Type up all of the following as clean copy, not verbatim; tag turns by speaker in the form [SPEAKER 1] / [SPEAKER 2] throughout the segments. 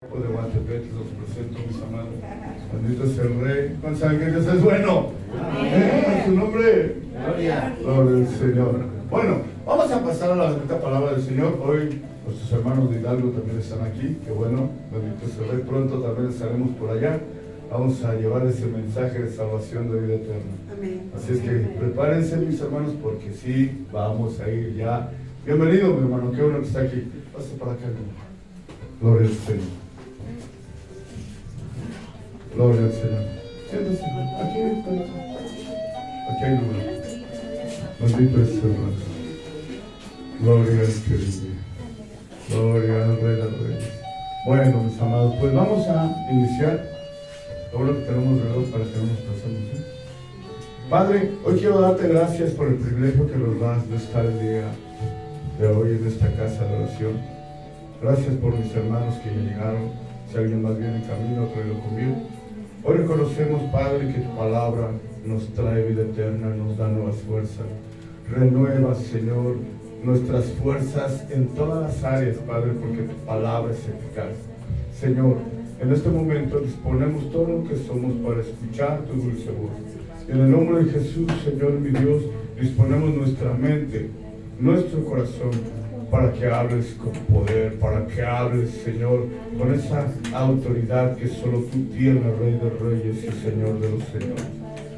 [SPEAKER 1] De Guatepec, los presento, mis amados. Bendito es el Rey. ¿Cuántos saben que Dios es bueno? En su nombre. Gloria al Señor. Bueno, vamos a pasar a la bendita palabra del Señor. Hoy nuestros hermanos de Hidalgo también están aquí. Qué bueno, bendito es el Rey. Pronto también estaremos por allá. Vamos a llevar ese mensaje de salvación de vida eterna. Amén. Así es que prepárense, mis hermanos, porque sí, vamos a ir ya. Bienvenido, mi hermano. Qué bueno que está aquí. Pasa para acá, hermano. Gloria al Señor. Gloria al Señor. Siéntese. Aquí hay lugar. Bendito es el Rey. Gloria al que vive. Gloria al Rey de Reyes. Bueno, mis amados, pues vamos a iniciar. Lo bueno que tenemos reloj para que no nos pasemos, ¿eh? Padre, hoy quiero darte gracias por el privilegio que nos das de estar el día de hoy en esta casa de oración. Gracias por mis hermanos que ya llegaron. Si alguien más viene en camino, tráelo conmigo. Hoy reconocemos, Padre, que tu palabra nos trae vida eterna, nos da nuevas fuerzas. Renueva, Señor, nuestras fuerzas en todas las áreas, Padre, porque tu palabra es eficaz. Señor, en este momento disponemos todo lo que somos para escuchar tu dulce voz. Y en el nombre de Jesús, Señor, mi Dios, disponemos nuestra mente, nuestro corazón, para que hables con poder, para que hables, Señor, con esa autoridad que solo tú tienes, Rey de Reyes y Señor de los Señores.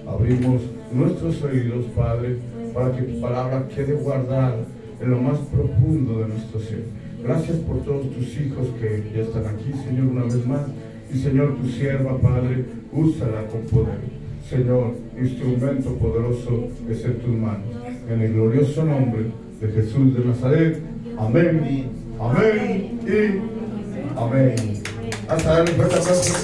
[SPEAKER 1] Abrimos nuestros oídos, Padre, para que tu palabra quede guardada en lo más profundo de nuestro ser. Gracias por todos tus hijos que ya están aquí, Señor, una vez más. Y Señor, tu sierva, Padre, úsala con poder. Señor, instrumento poderoso es en tus manos. En el glorioso nombre de Jesús de Nazaret. Amén, amén y amén. Hasta darle un fuerte aplauso.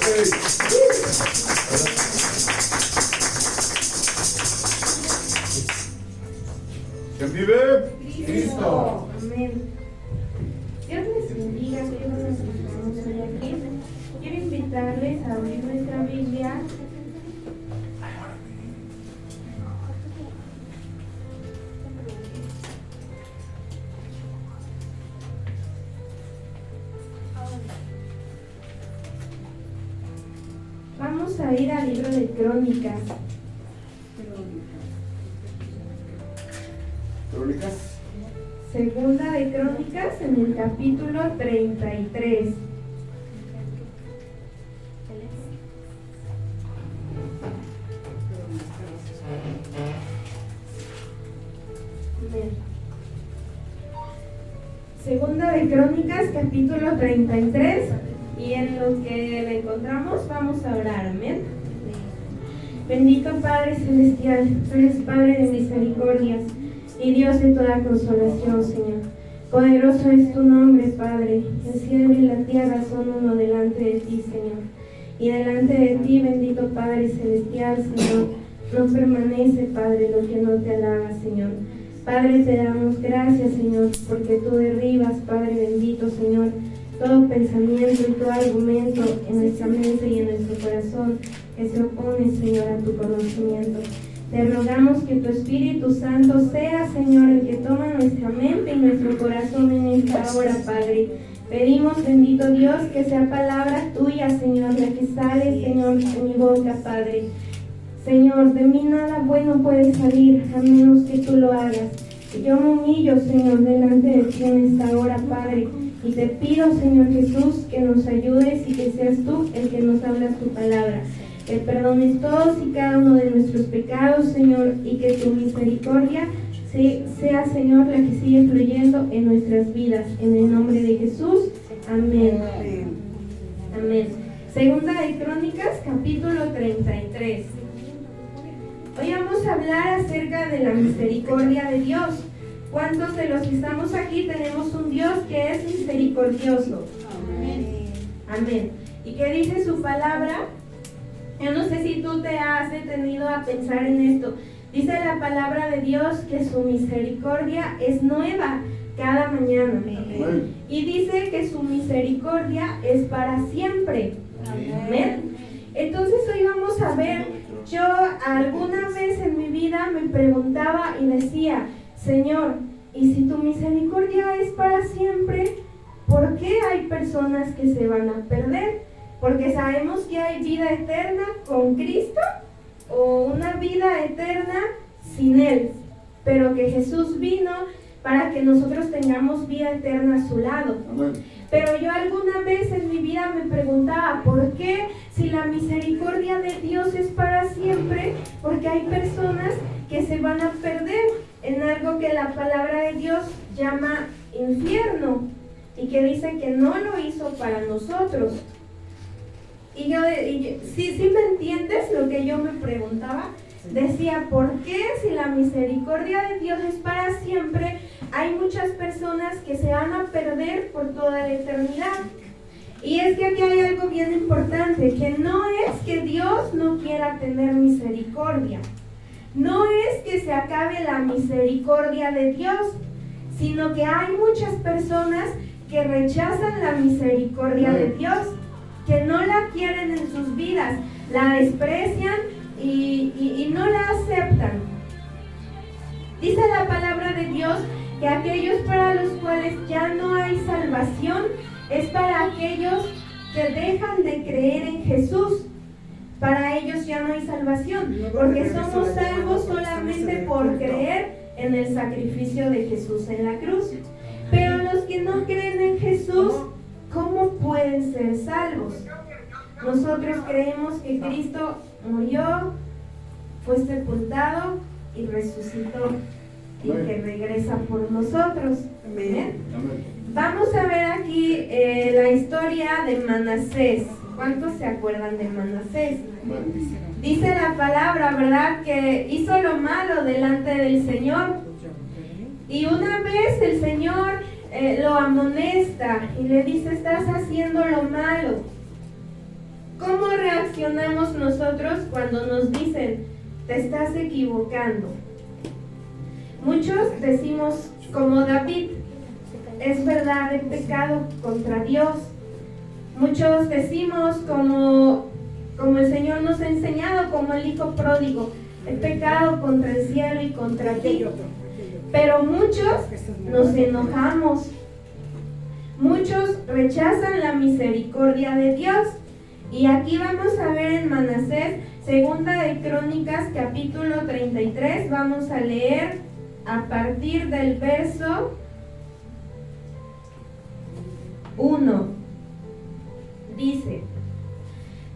[SPEAKER 1] ¿Quién vive? Cristo.
[SPEAKER 2] Amén. Dios les bendiga, Dios nos encontramos hoy aquí. Quiero invitarles a abrir nuestra Biblia. Vamos a ir al libro de Crónicas.
[SPEAKER 1] ¿Crónicas?
[SPEAKER 2] Segunda de Crónicas, en el capítulo 33. Segunda de Crónicas, capítulo 33. Y en lo que la encontramos, vamos a orar. Amén. Bendito Padre Celestial, tú eres Padre de misericordias y Dios de toda consolación, Señor. Poderoso es tu nombre, Padre. El cielo y la tierra son uno delante de ti, Señor. Y delante de ti, bendito Padre Celestial, Señor, no permanece, Padre, lo que no te alaba, Señor. Padre, te damos gracias, Señor, porque tú derribas, Padre bendito, Señor, todo pensamiento y todo argumento en nuestra mente y en nuestro corazón que se opone, Señor, a tu conocimiento. Te rogamos que tu Espíritu Santo sea, Señor, el que toma nuestra mente y nuestro corazón en esta hora, Padre. Pedimos, bendito Dios, que sea palabra tuya, Señor, la que sale, Señor, de mi boca, Padre. Señor, de mí nada bueno puede salir, a menos que tú lo hagas. Y yo me humillo, Señor, delante de ti en esta hora, Padre. Y te pido, Señor Jesús, que nos ayudes y que seas tú el que nos hablas tu palabra. Que perdones todos y cada uno de nuestros pecados, Señor, y que tu misericordia sea, Señor, la que sigue fluyendo en nuestras vidas. En el nombre de Jesús. Amén. Amén. Segunda de Crónicas, capítulo 33. Hoy vamos a hablar acerca de la misericordia de Dios. ¿Cuántos de los que estamos aquí tenemos un Dios que es misericordioso? Amén. Amén. ¿Y qué dice su palabra? Yo no sé si tú te has detenido a pensar en esto. Dice la palabra de Dios que su misericordia es nueva cada mañana. Amén. Y dice que su misericordia es para siempre. Amén. Entonces hoy vamos a ver, yo alguna vez en mi vida me preguntaba y decía, Señor, ¿y si tu misericordia es para siempre? ¿por qué hay personas que se van a perder? Porque sabemos que hay vida eterna con Cristo o una vida eterna sin Él, pero que Jesús vino para que nosotros tengamos vida eterna a su lado.
[SPEAKER 3] Amén.
[SPEAKER 2] Pero yo alguna vez en mi vida me preguntaba, ¿por qué si la misericordia de Dios es para siempre? Porque hay personas que se van a perder en algo que la palabra de Dios llama infierno y que dice que no lo hizo para nosotros. Y yo ¿sí me entiendes lo que yo me preguntaba? Decía, ¿por qué si la misericordia de Dios es para siempre, hay muchas personas que se van a perder por toda la eternidad? Y es que aquí hay algo bien importante, que no es que Dios no quiera tener misericordia, no es que se acabe la misericordia de Dios, sino que hay muchas personas que rechazan la misericordia de Dios, que no la quieren en sus vidas, la desprecian y no la aceptan. Dice la palabra de Dios que aquellos para los cuales ya no hay salvación es para aquellos que dejan de creer en Jesús. Para ellos ya no hay salvación, porque somos salvos solamente por creer en el sacrificio de Jesús en la cruz. Pero los que no creen en Jesús, ¿cómo pueden ser salvos? Nosotros creemos que Cristo murió, fue sepultado y resucitó y que regresa por nosotros. ¿Amén? Vamos a ver aquí la historia de Manasés. ¿Cuántos se acuerdan de Manasés? Dice la palabra, ¿verdad?, que hizo lo malo delante del Señor. Y una vez el Señor lo amonesta y le dice, estás haciendo lo malo. ¿Cómo reaccionamos nosotros cuando nos dicen, te estás equivocando? Muchos decimos como David, es verdad, he pecado contra Dios. Muchos decimos como el Señor nos ha enseñado, como el hijo pródigo, he pecado contra el cielo y contra ti. Pero muchos nos enojamos, muchos rechazan la misericordia de Dios. Y aquí vamos a ver en Manasés, segunda de Crónicas, capítulo 33, vamos a leer a partir del verso 1. Dice,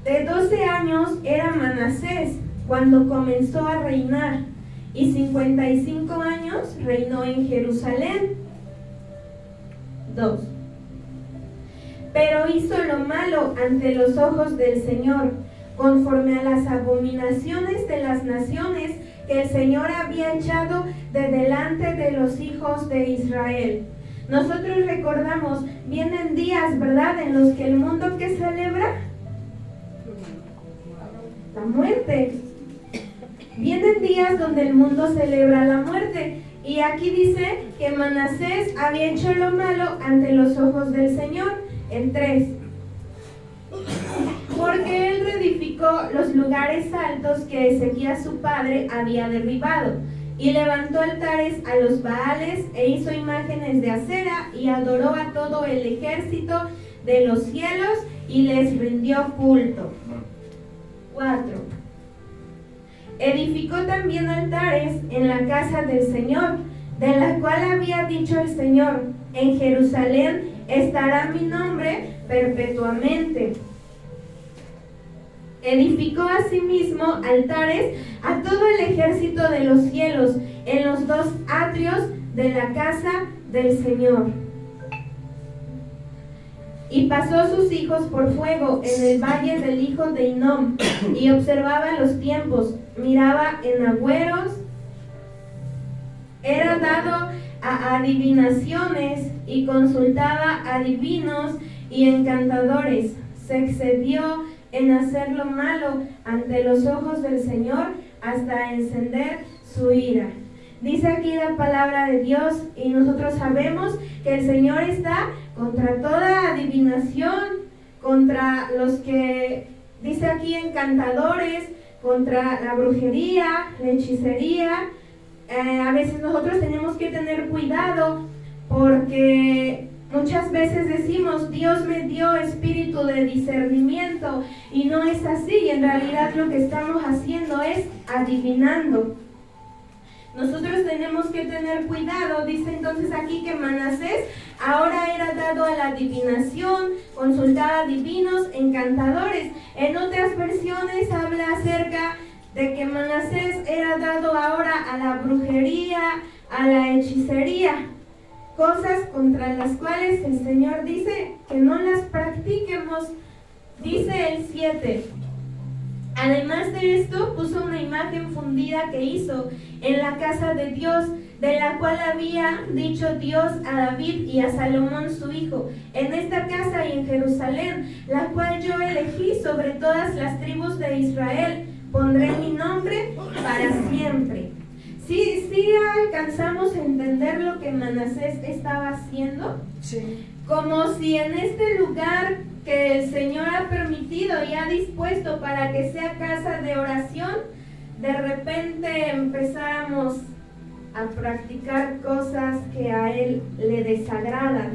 [SPEAKER 2] de 12 años era Manasés cuando comenzó a reinar, y 55 años reinó en Jerusalén. 2. Pero hizo lo malo ante los ojos del Señor, conforme a las abominaciones de las naciones que el Señor había echado de delante de los hijos de Israel. Nosotros recordamos, vienen días, ¿verdad?, en los que el mundo, ¿qué celebra? La muerte. Vienen días donde el mundo celebra la muerte. Y aquí dice que Manasés había hecho lo malo ante los ojos del Señor. En 3. Porque él reedificó los lugares altos que Ezequías su padre había derribado, y levantó altares a los Baales, e hizo imágenes de acera, y adoró a todo el ejército de los cielos, y les rindió culto. 4. Edificó también altares en la casa del Señor, de la cual había dicho el Señor, en Jerusalén estará mi nombre perpetuamente. Edificó asimismo altares a todo el ejército de los cielos en los 2 atrios de la casa del Señor. Y pasó sus hijos por fuego en el valle del hijo de Hinnom, y observaba los tiempos, miraba en agüeros, era dado a adivinaciones y consultaba adivinos y encantadores. Se excedió en hacer lo malo ante los ojos del Señor hasta encender su ira. Dice aquí la palabra de Dios, y nosotros sabemos que el Señor está contra toda adivinación, contra los que, dice aquí, encantadores, contra la brujería, la hechicería. A veces nosotros tenemos que tener cuidado porque Muchas veces decimos, Dios me dio espíritu de discernimiento, y no es así, y en realidad lo que estamos haciendo es adivinando. Nosotros tenemos que tener cuidado. Dice entonces aquí que Manasés ahora era dado a la adivinación, consultaba divinos, encantadores. En otras versiones habla acerca de que Manasés era dado ahora a la brujería, a la hechicería, cosas contra las cuales el Señor dice que no las practiquemos. Dice el 7. Además de esto, puso una imagen fundida que hizo en la casa de Dios, de la cual había dicho Dios a David y a Salomón su hijo: en esta casa y en Jerusalén, la cual yo elegí sobre todas las tribus de Israel, pondré mi nombre para siempre. Sí alcanzamos a entender lo que Manasés estaba haciendo.
[SPEAKER 3] Sí.
[SPEAKER 2] Como si en este lugar que el Señor ha permitido y ha dispuesto para que sea casa de oración, de repente empezáramos a practicar cosas que a Él le desagradan.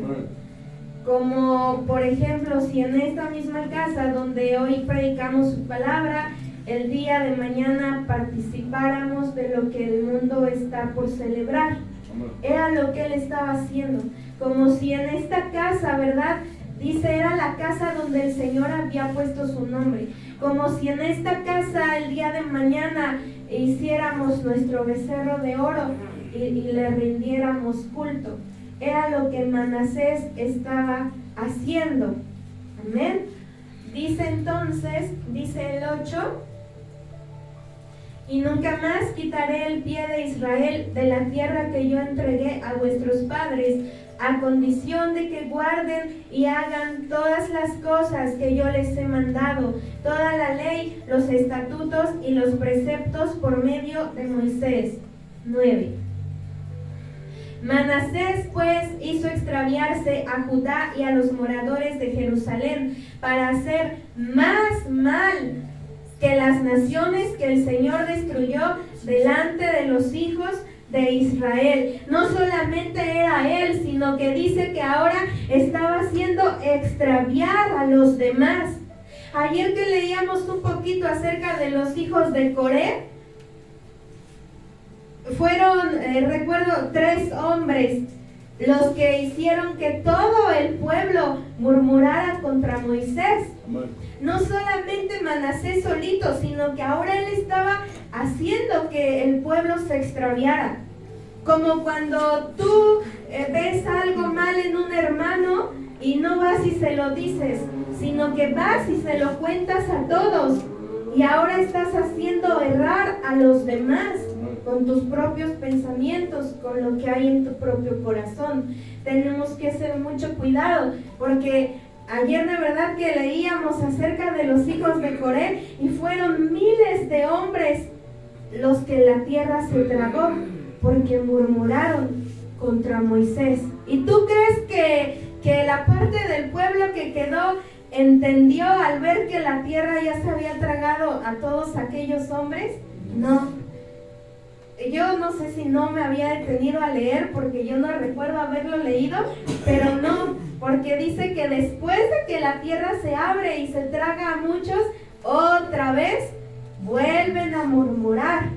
[SPEAKER 2] Como por ejemplo, si en esta misma casa donde hoy predicamos su palabra, el día de mañana participáramos de lo que el mundo está por celebrar. Era lo que Él estaba haciendo. Como si en esta casa, ¿verdad? Dice, era la casa donde el Señor había puesto su nombre. Como si en esta casa el día de mañana hiciéramos nuestro becerro de oro y le rindiéramos culto. Era lo que Manasés estaba haciendo. Amén. Dice entonces, dice el 8: y nunca más quitaré el pie de Israel de la tierra que yo entregué a vuestros padres, a condición de que guarden y hagan todas las cosas que yo les he mandado, toda la ley, los estatutos y los preceptos por medio de Moisés. 9. Manasés pues hizo extraviarse a Judá y a los moradores de Jerusalén para hacer más mal que las naciones que el Señor destruyó delante de los hijos de Israel. No solamente era él, sino que dice que ahora estaba haciendo extraviar a los demás. Ayer que leíamos un poquito acerca de los hijos de Coré, fueron, recuerdo, 3 hombres los que hicieron que todo el pueblo murmurara contra Moisés. No solamente Manasés solito, sino que ahora él estaba haciendo que el pueblo se extraviara. Como cuando tú ves algo mal en un hermano y no vas y se lo dices, sino que vas y se lo cuentas a todos. Y ahora estás haciendo errar a los demás con tus propios pensamientos, con lo que hay en tu propio corazón. Tenemos que hacer mucho cuidado, porque ayer de verdad que leíamos acerca de los hijos de Coré y fueron miles de hombres los que la tierra se tragó porque murmuraron contra Moisés. ¿Y tú crees que la parte del pueblo que quedó entendió al ver que la tierra ya se había tragado a todos aquellos hombres? No. Yo no sé si no me había detenido a leer, porque yo no recuerdo haberlo leído, pero no, porque dice que después de que la tierra se abre y se traga a muchos, otra vez vuelven a murmurar.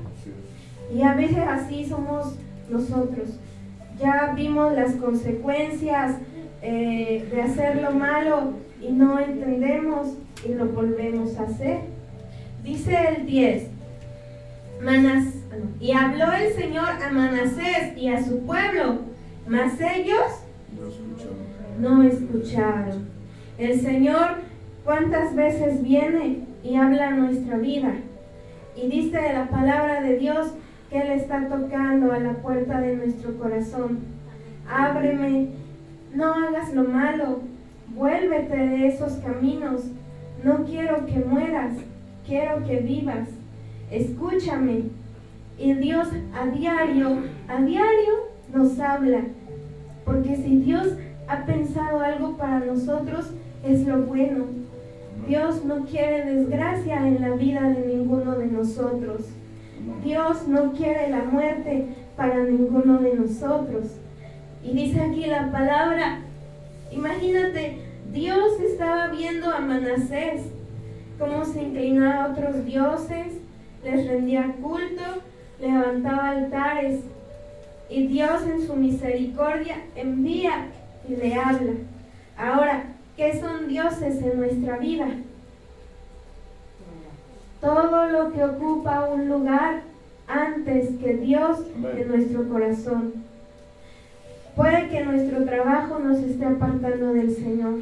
[SPEAKER 2] Y a veces así somos nosotros. Ya vimos las consecuencias de hacer lo malo y no entendemos y lo volvemos a hacer. Dice el 10: y habló el Señor a Manasés y a su pueblo, mas ellos no escucharon. El Señor, ¿cuántas veces viene y habla a nuestra vida? Y dice la palabra de Dios que Él está tocando a la puerta de nuestro corazón. Ábreme, no hagas lo malo, vuélvete de esos caminos. No quiero que mueras, quiero que vivas. Escúchame. Y Dios a diario nos habla. Porque si Dios ha pensado algo para nosotros, es lo bueno. Dios no quiere desgracia en la vida de ninguno de nosotros. Dios no quiere la muerte para ninguno de nosotros. Y dice aquí la palabra Imagínate, Dios estaba viendo a Manasés, cómo se inclinaba a otros dioses, les rendía culto, levantaba altares. Y Dios en su misericordia envía y le habla. Ahora, ¿qué son dioses en nuestra vida? Todo lo que ocupa un lugar antes que Dios en nuestro corazón. Puede que nuestro trabajo nos esté apartando del Señor.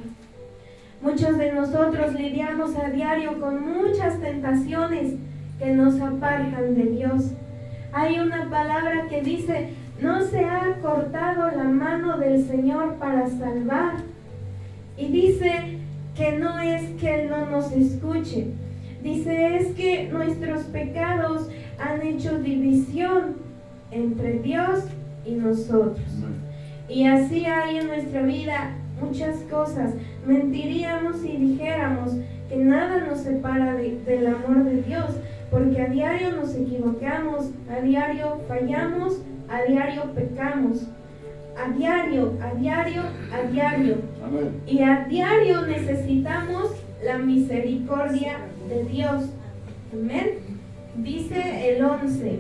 [SPEAKER 2] Muchos de nosotros lidiamos a diario con muchas tentaciones que nos apartan de Dios. Hay una palabra que dice: no se ha cortado la mano del Señor para salvar. Y dice que no es que Él no nos escuche. Dice, es que nuestros pecados han hecho división entre Dios y nosotros. Y así hay en nuestra vida muchas cosas. Mentiríamos si dijéramos que nada nos separa del amor de Dios, porque a diario nos equivocamos, a diario fallamos, a diario pecamos, a diario.
[SPEAKER 3] Amén.
[SPEAKER 2] Y a diario necesitamos la misericordia de Dios. Amén. Dice el 11: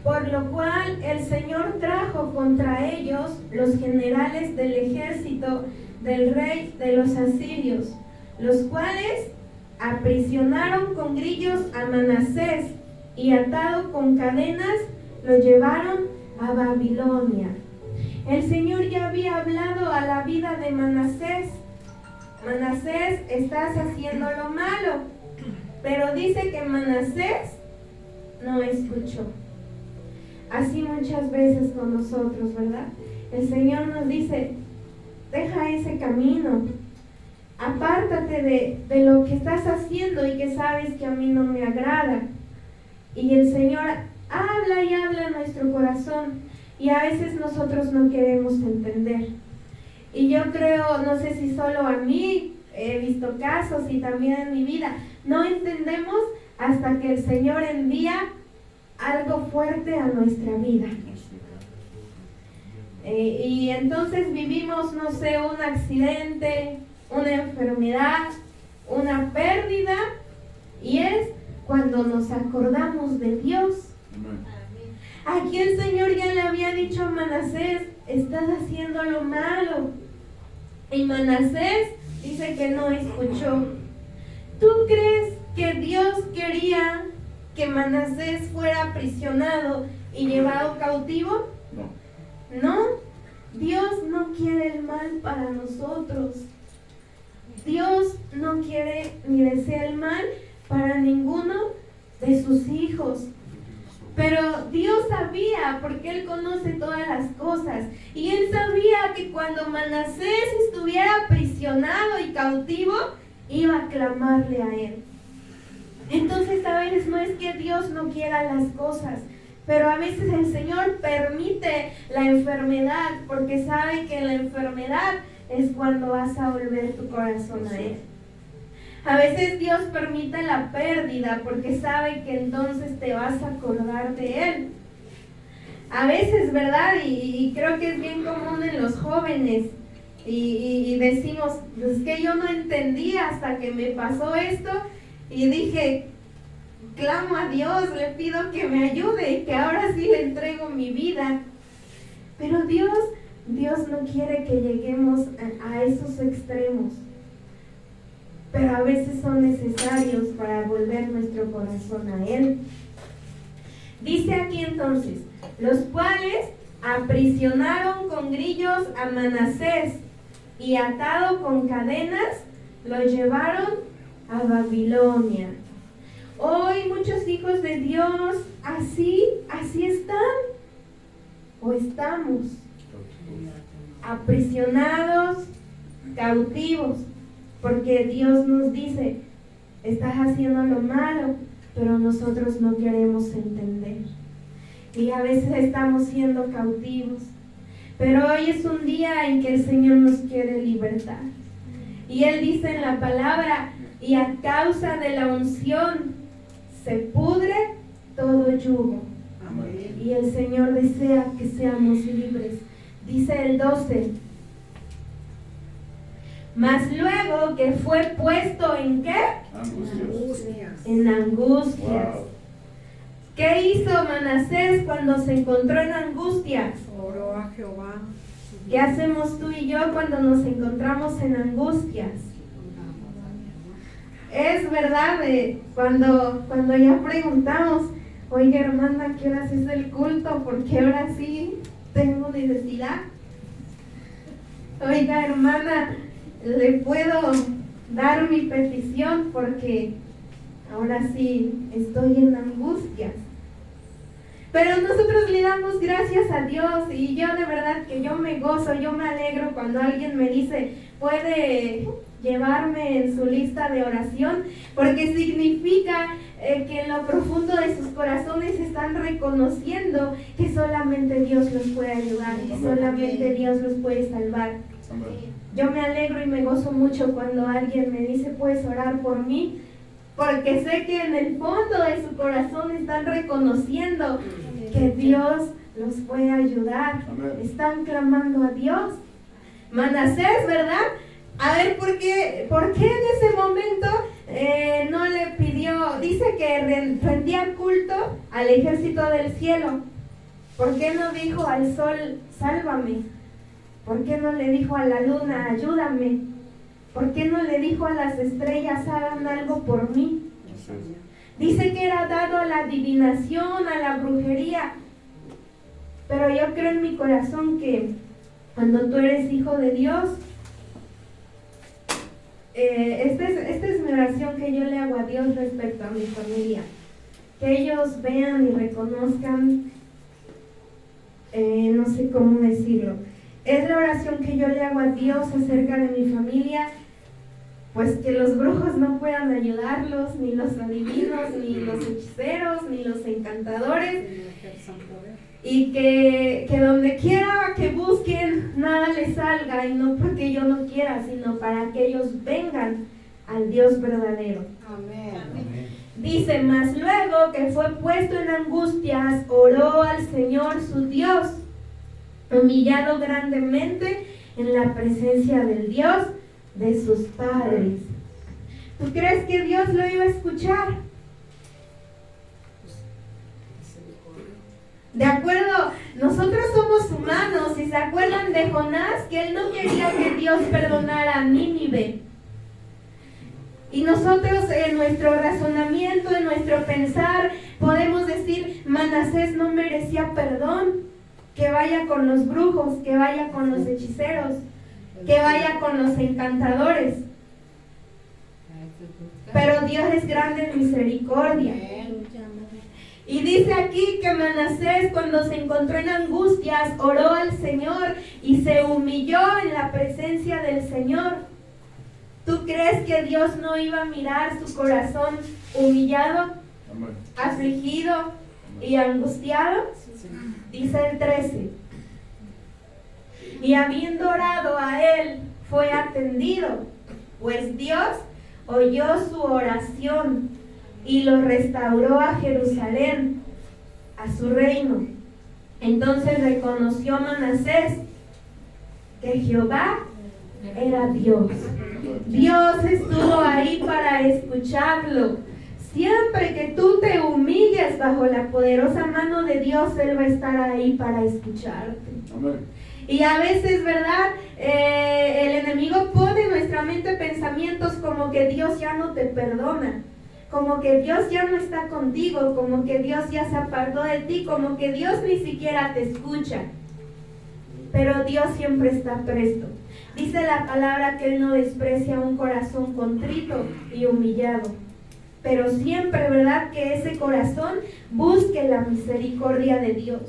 [SPEAKER 2] por lo cual el Señor trajo contra ellos los generales del ejército del rey de los asirios, los cuales aprisionaron con grillos a Manasés y atado con cadenas lo llevaron a Babilonia. El Señor ya había hablado a la vida de Manasés. Manasés, estás haciendo lo malo. Pero dice que Manasés no escuchó. Así muchas veces con nosotros, ¿verdad? El Señor nos dice: deja ese camino, apártate de lo que estás haciendo y que sabes que a mí no me agrada. Y el Señor habla y habla en nuestro corazón, y a veces nosotros no queremos entender. Y yo creo, no sé si solo a mí, he visto casos y también en mi vida, no entendemos hasta que el Señor envía algo fuerte a nuestra vida. Y entonces vivimos, no sé, un accidente, una enfermedad, una pérdida, y es cuando nos acordamos de Dios. Aquí el Señor ya le había dicho a Manasés: estás haciendo lo malo. Y Manasés dice que no escuchó. ¿Tú crees que Dios quería que Manasés fuera aprisionado y llevado cautivo? No, Dios no quiere el mal para nosotros. Dios no quiere ni desea el mal para ninguno de sus hijos. Pero Dios sabía, porque Él conoce todas las cosas, y Él sabía que cuando Manasés estuviera aprisionado y cautivo, iba a clamarle a Él. Entonces a veces no es que Dios no quiera las cosas, pero a veces el Señor permite la enfermedad, porque sabe que en la enfermedad es cuando vas a volver tu corazón a Él. A veces Dios permite la pérdida porque sabe que entonces te vas a acordar de Él. A veces, ¿verdad? Y creo que es bien común en los jóvenes. Y decimos, es que yo no entendía hasta que me pasó esto y dije, clamo a Dios, le pido que me ayude y que ahora sí le entrego mi vida. Pero Dios no quiere que lleguemos a esos extremos. Pero a veces son necesarios para volver nuestro corazón a Él. Dice aquí entonces, los cuales aprisionaron con grillos a Manasés y atado con cadenas lo llevaron a Babilonia. Hoy muchos hijos de Dios así están o estamos aprisionados, cautivos. Porque Dios nos dice, estás haciendo lo malo, pero nosotros no queremos entender. Y a veces estamos siendo cautivos. Pero hoy es un día en que el Señor nos quiere libertar. Y Él dice en la palabra, y a causa de la unción se pudre todo yugo. Y el Señor desea que seamos libres. Dice el 12. Mas luego que fue puesto ¿en qué?
[SPEAKER 3] Angustias.
[SPEAKER 2] En angustias.
[SPEAKER 1] Wow.
[SPEAKER 2] ¿Qué hizo Manasés cuando se encontró en angustias?
[SPEAKER 3] Oró a Jehová.
[SPEAKER 2] ¿Qué hacemos tú y yo cuando nos encontramos en angustias? Es verdad, cuando ya preguntamos, oiga hermana, ¿qué horas es el culto? Porque ahora sí tengo necesidad. Oiga hermana, ¿le puedo dar mi petición? Porque ahora sí estoy en angustias. Pero nosotros le damos gracias a Dios y yo de verdad que yo me gozo, yo me alegro cuando alguien me dice, puede llevarme en su lista de oración, porque significa que en lo profundo de sus corazones están reconociendo que solamente Dios los puede ayudar y solamente Dios los puede salvar. Yo me alegro y me gozo mucho cuando alguien me dice, puedes orar por mí, porque sé que en el fondo de su corazón están reconociendo que Dios los puede ayudar.
[SPEAKER 1] Amén.
[SPEAKER 2] Están clamando a Dios. Manasés, ¿verdad? A ver, ¿por qué en ese momento no le pidió? Dice que rendía culto al ejército del cielo. ¿Por qué no dijo al sol, sálvame? ¿Por qué no le dijo a la luna, ayúdame? ¿Por qué no le dijo a las estrellas, hagan algo por mí? Dice que era dado a la adivinación, a la brujería. Pero yo creo en mi corazón que cuando tú eres hijo de Dios, esta es mi oración que yo le hago a Dios respecto a mi familia. Que ellos vean y reconozcan, no sé cómo decirlo. Es la oración que yo le hago a Dios acerca de mi familia, pues que los brujos no puedan ayudarlos, ni los adivinos, ni los hechiceros, ni los encantadores, y que donde quiera que busquen, nada les salga, y no porque yo no quiera, sino para que ellos vengan al Dios verdadero.
[SPEAKER 3] Amén.
[SPEAKER 2] Dice, mas luego que fue puesto en angustias, oró al Señor su Dios, humillado grandemente en la presencia del Dios de sus padres. ¿Tú crees que Dios lo iba a escuchar? De acuerdo, nosotros somos humanos y se acuerdan de Jonás, que él no quería que Dios perdonara a Nínive. Y nosotros en nuestro razonamiento, en nuestro pensar, podemos decir, Manasés no merecía perdón, que vaya con los brujos, que vaya con los hechiceros, que vaya con los encantadores. Pero Dios es grande en misericordia. Y dice aquí que Manasés, cuando se encontró en angustias, oró al Señor y se humilló en la presencia del Señor. ¿Tú crees que Dios no iba a mirar su corazón humillado, afligido y angustiado? Dice el 13. Y habiendo orado a él, fue atendido, pues Dios oyó su oración y lo restauró a Jerusalén, a su reino. Entonces reconoció Manasés que Jehová era Dios. Dios estuvo ahí para escucharlo. Siempre que tú te humilles bajo la poderosa mano de Dios, Él va a estar ahí para escucharte.
[SPEAKER 1] Amén.
[SPEAKER 2] Y a veces, ¿verdad? El enemigo pone en nuestra mente pensamientos como que Dios ya no te perdona, como que Dios ya no está contigo, como que Dios ya se apartó de ti, como que Dios ni siquiera te escucha. Pero Dios siempre está presto. Dice la palabra que Él no desprecia un corazón contrito y humillado. Pero siempre, ¿verdad?, que ese corazón busque la misericordia de Dios.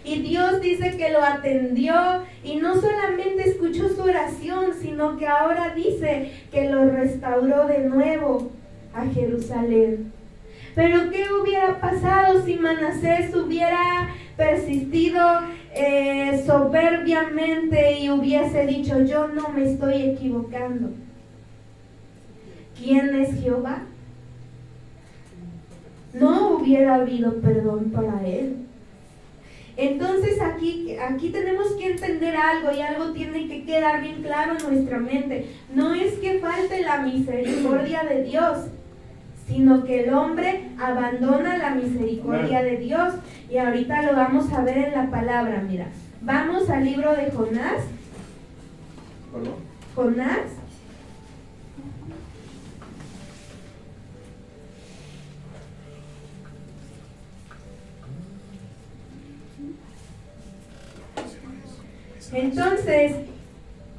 [SPEAKER 2] Y Dios dice que lo atendió y no solamente escuchó su oración, sino que ahora dice que lo restauró de nuevo a Jerusalén. Pero ¿qué hubiera pasado si Manasés hubiera persistido soberbiamente y hubiese dicho, yo no me estoy equivocando? ¿Quién es Jehová? No hubiera habido perdón para él. Entonces aquí tenemos que entender algo y algo tiene que quedar bien claro en nuestra mente. No es que falte la misericordia de Dios, sino que el hombre abandona la misericordia de Dios. Y ahorita lo vamos a ver en la palabra, mira. Vamos al libro de Jonás. Jonás. Entonces,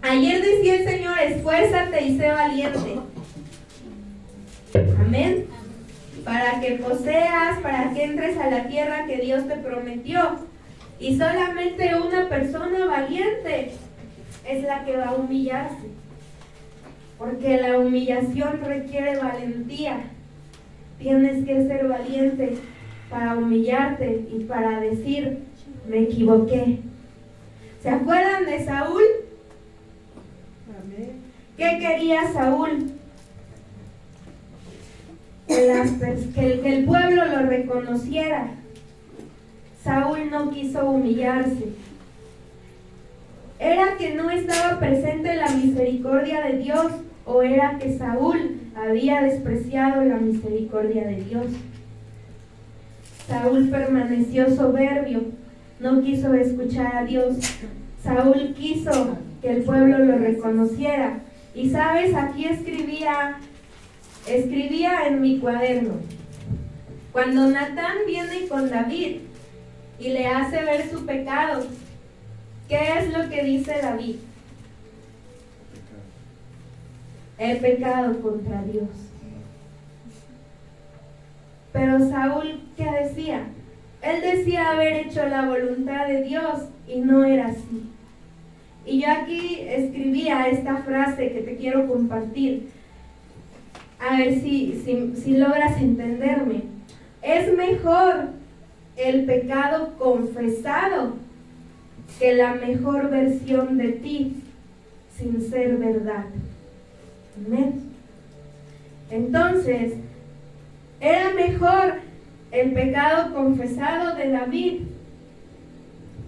[SPEAKER 2] ayer decía el Señor, esfuérzate y sé valiente. Amén. Para que poseas, para que entres a la tierra que Dios te prometió. Y solamente una persona valiente es la que va a humillarse. Porque la humillación requiere valentía. Tienes que ser valiente para humillarte y para decir, me equivoqué. ¿Se acuerdan de Saúl?
[SPEAKER 3] Amén.
[SPEAKER 2] ¿Qué quería Saúl? Que el pueblo lo reconociera. Saúl no quiso humillarse. ¿Era que no estaba presente la misericordia de Dios o era que Saúl había despreciado la misericordia de Dios? Saúl permaneció soberbio, no quiso escuchar a Dios. Saúl quiso que el pueblo lo reconociera. Y sabes, aquí escribía en mi cuaderno. Cuando Natán viene con David y le hace ver su pecado, ¿qué es lo que dice David? He pecado contra Dios. Pero Saúl, ¿qué decía? Él decía haber hecho la voluntad de Dios y no era así. Y yo aquí escribía esta frase que te quiero compartir. A ver si logras entenderme. Es mejor el pecado confesado que la mejor versión de ti sin ser verdad. Amén. Entonces, era mejor el pecado confesado de David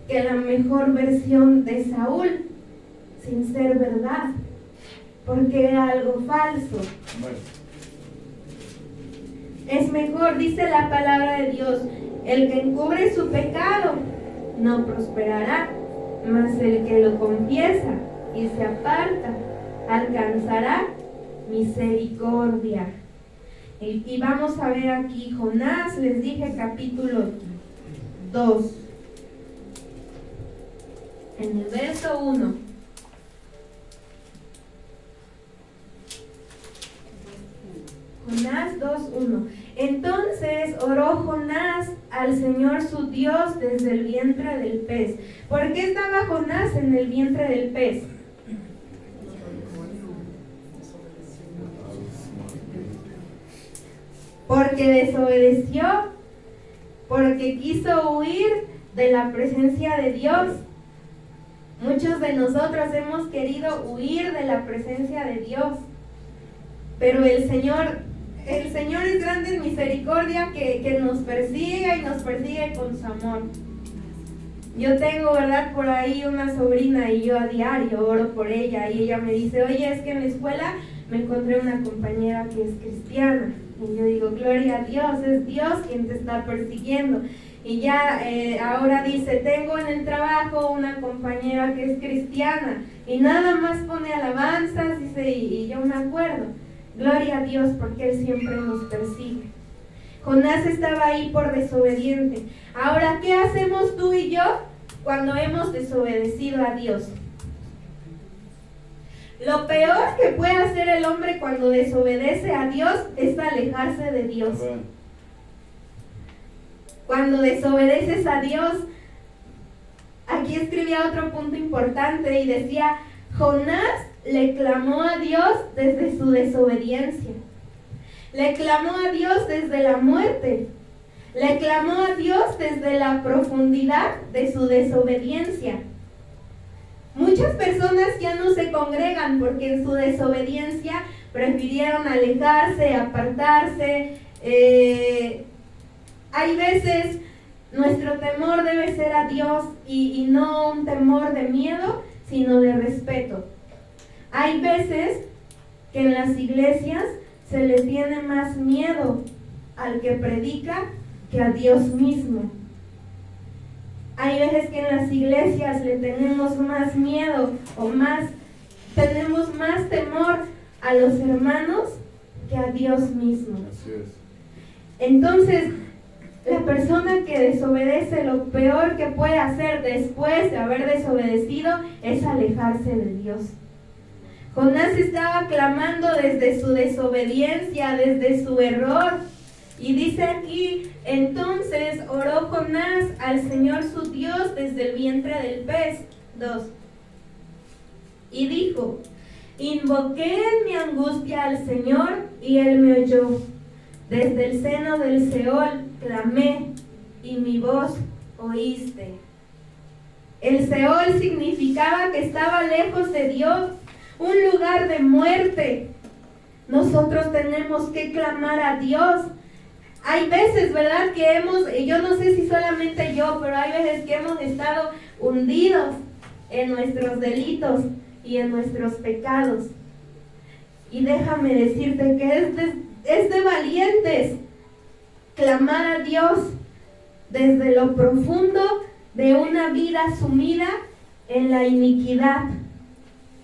[SPEAKER 2] que la mejor versión de Saúl sin ser verdad, porque era algo falso. Es mejor, dice la palabra de Dios, el que encubre su pecado no prosperará, mas el que lo confiesa y se aparta alcanzará misericordia. Y vamos a ver aquí Jonás, les dije capítulo 2, en el verso 1. Jonás 2:1. Entonces oró Jonás al Señor su Dios desde el vientre del pez. ¿Por qué estaba Jonás en el vientre del pez? Porque desobedeció, porque quiso huir de la presencia de Dios. Muchos de nosotros hemos querido huir de la presencia de Dios, pero el Señor es grande en misericordia que nos persigue y nos persigue con su amor. Yo tengo, ¿verdad?, por ahí una sobrina y yo a diario oro por ella y ella me dice, oye, es que en la escuela me encontré una compañera que es cristiana. Y yo digo, gloria a Dios, es Dios quien te está persiguiendo. Y ya ahora dice, tengo en el trabajo una compañera que es cristiana y nada más pone alabanzas, dice, y yo me acuerdo. Gloria a Dios porque Él siempre nos persigue. Jonás estaba ahí por desobediente. Ahora, ¿qué hacemos tú y yo cuando hemos desobedecido a Dios? Lo peor que puede hacer el hombre cuando desobedece a Dios es alejarse de Dios. Cuando desobedeces a Dios, aquí escribía otro punto importante y decía, Jonás le clamó a Dios desde su desobediencia. Le clamó a Dios desde la muerte. Le clamó a Dios desde la profundidad de su desobediencia. Muchas personas ya no se congregan porque en su desobediencia prefirieron alejarse, apartarse. Hay veces Nuestro temor debe ser a Dios y no un temor de miedo, sino de respeto. Hay veces que en las iglesias se le tiene más miedo al que predica que a Dios mismo. Hay veces que en las iglesias le tenemos más miedo tenemos más temor a los hermanos que a Dios mismo.
[SPEAKER 1] Así es.
[SPEAKER 2] Entonces, la persona que desobedece, lo peor que puede hacer después de haber desobedecido es alejarse de Dios. Jonás estaba clamando desde su desobediencia, desde su error. Y dice aquí, entonces oró Jonás al Señor su Dios desde el vientre del pez. 2. Y dijo, invoqué en mi angustia al Señor y Él me oyó. Desde el seno del Seol clamé y mi voz oíste. El Seol significaba que estaba lejos de Dios, un lugar de muerte. Nosotros tenemos que clamar a Dios. Hay veces, ¿verdad?, que yo no sé si solamente yo, pero hay veces que hemos estado hundidos en nuestros delitos y en nuestros pecados. Y déjame decirte que es de valientes clamar a Dios desde lo profundo de una vida sumida en la iniquidad.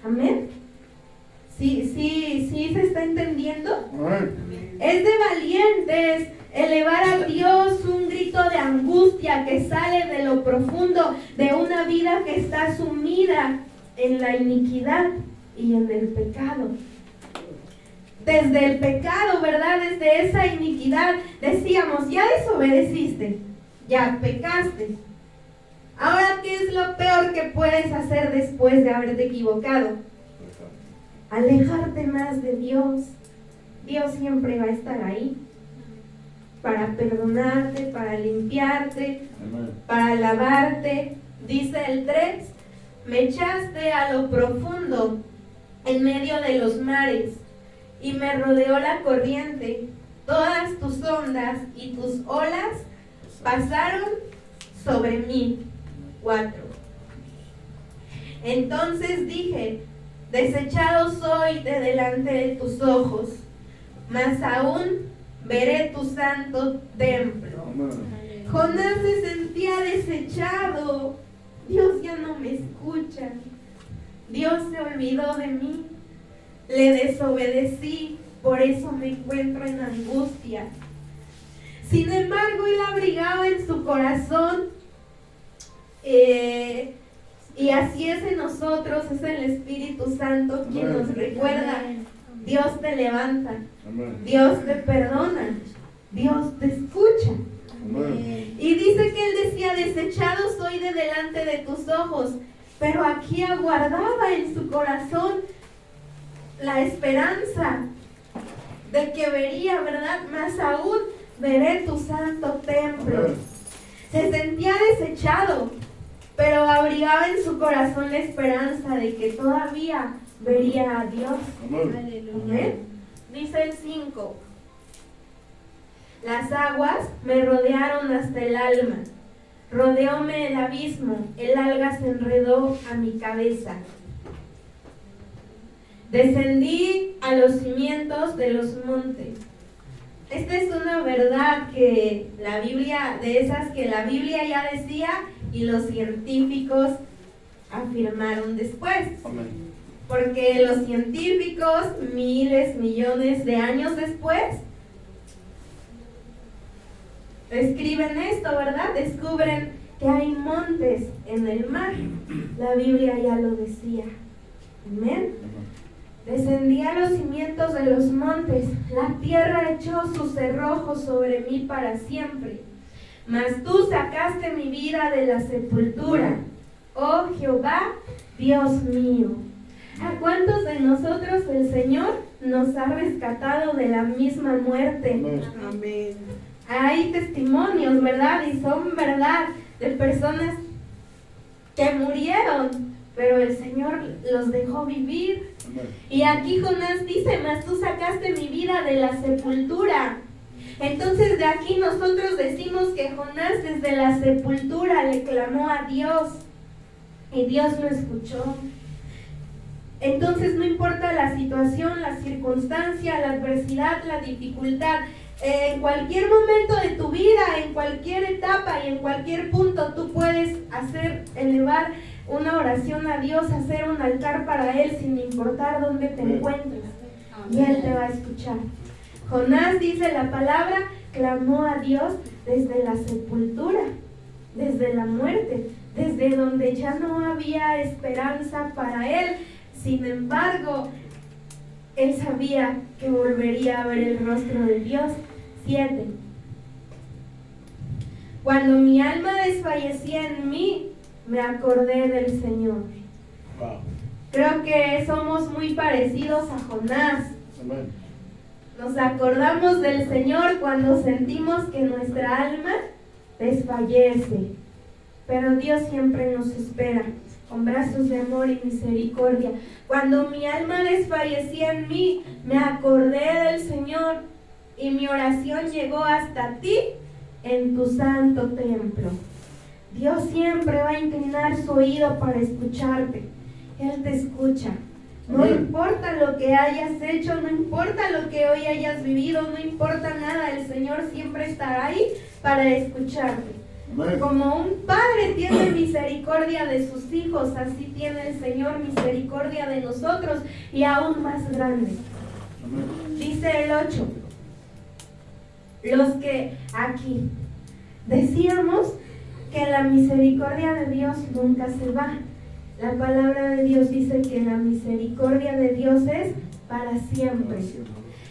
[SPEAKER 2] Amén. ¿Sí se está entendiendo? Es de valientes elevar a Dios un grito de angustia que sale de lo profundo de una vida que está sumida en la iniquidad y en el pecado. Desde el pecado, ¿verdad? Desde esa iniquidad, decíamos, ya desobedeciste, ya pecaste. Ahora, ¿qué es lo peor que puedes hacer después de haberte equivocado? Alejarte más de Dios. Dios siempre va a estar ahí para perdonarte, para limpiarte, para lavarte. Dice el 3, me echaste a lo profundo, en medio de los mares, y me rodeó la corriente. Todas tus ondas y tus olas pasaron sobre mí. 4. Entonces dije, desechado soy de delante de tus ojos, mas aún veré tu santo templo. Jonás se sentía desechado. Dios ya no me escucha. Dios se olvidó de mí. Le desobedecí, por eso me encuentro en angustia. Sin embargo, él abrigaba en su corazón, y así es en nosotros, es el Espíritu Santo quien nos recuerda. Dios te levanta, Dios te perdona, Dios te escucha. Y dice que él decía, desechado soy de delante de tus ojos, pero aquí aguardaba en su corazón la esperanza de que vería, ¿verdad? Más aún veré tu santo templo. Se sentía desechado, pero abrigaba en su corazón la esperanza de que todavía vería a Dios. Amén. Dice el 5, las aguas me rodearon hasta el alma, rodeóme el abismo, el alga se enredó a mi cabeza. Descendí a los cimientos de los montes. Esta es una verdad que la Biblia, de esas que la Biblia ya decía y los científicos afirmaron después.
[SPEAKER 1] Amén.
[SPEAKER 2] Porque los científicos, miles, millones de años después, escriben esto, ¿verdad? Descubren que hay montes en el mar. La Biblia ya lo decía. Amén. Descendí a los cimientos de los montes, la tierra echó sus cerrojos sobre mí para siempre. Mas tú sacaste mi vida de la sepultura, oh Jehová, Dios mío. ¿A cuántos de nosotros el Señor nos ha rescatado de la misma muerte?
[SPEAKER 3] Amén.
[SPEAKER 2] Hay testimonios, ¿verdad? Y son verdad de personas que murieron, pero el Señor los dejó vivir. Y aquí Jonás dice, mas tú sacaste mi vida de la sepultura. Entonces de aquí nosotros decimos que Jonás desde la sepultura le clamó a Dios y Dios lo escuchó. Entonces no importa la situación, la circunstancia, la adversidad, la dificultad, en cualquier momento de tu vida, en cualquier etapa y en cualquier punto tú puedes elevar una oración a Dios, hacer un altar para Él sin importar dónde te encuentres, y Él te va a escuchar. Jonás, dice la palabra, clamó a Dios desde la sepultura, desde la muerte, desde donde ya no había esperanza para él. Sin embargo, él sabía que volvería a ver el rostro de Dios. 7. Cuando mi alma desfallecía en mí, me acordé del Señor.
[SPEAKER 4] Wow.
[SPEAKER 2] Creo que somos muy parecidos a Jonás.
[SPEAKER 4] Amén.
[SPEAKER 2] Nos acordamos del Señor cuando sentimos que nuestra alma desfallece. Pero Dios siempre nos espera con brazos de amor y misericordia. Cuando mi alma desfallecía en mí, me acordé del Señor y mi oración llegó hasta ti en tu santo templo. Dios siempre va a inclinar su oído para escucharte. Él te escucha. No importa lo que hayas hecho, no importa lo que hoy hayas vivido, no importa nada, el Señor siempre estará ahí para escucharte.
[SPEAKER 4] Amén.
[SPEAKER 2] Como un padre tiene misericordia de sus hijos, así tiene el Señor misericordia de nosotros y aún más grande.
[SPEAKER 4] Amén.
[SPEAKER 2] Dice el 8, los que aquí decíamos que la misericordia de Dios nunca se va. La palabra de Dios dice que la misericordia de Dios es para siempre.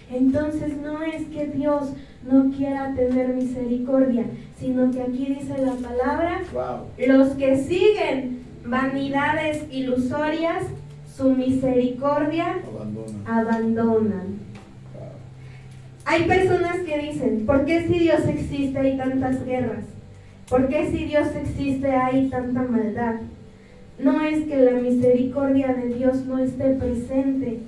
[SPEAKER 2] Entonces no es que Dios no quiera tener misericordia, sino que aquí dice la palabra,
[SPEAKER 4] Wow.
[SPEAKER 2] los que siguen vanidades ilusorias, su misericordia abandonan.
[SPEAKER 4] Wow.
[SPEAKER 2] Hay personas que dicen, ¿por qué si Dios existe hay tantas guerras? ¿Por qué si Dios existe hay tanta maldad? No es que la misericordia de Dios no esté presente,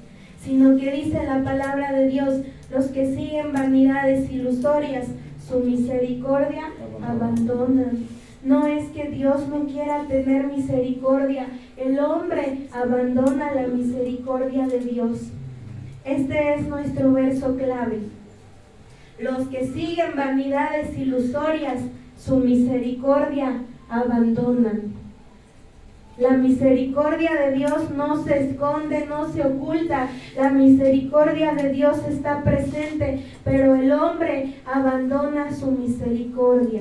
[SPEAKER 2] sino que dice la palabra de Dios, los que siguen vanidades ilusorias, su misericordia abandonan. No es que Dios no quiera tener misericordia, el hombre abandona la misericordia de Dios. Este es nuestro verso clave. Los que siguen vanidades ilusorias, su misericordia abandonan. La misericordia de Dios no se esconde, no se oculta. La misericordia de Dios está presente, pero el hombre abandona su misericordia.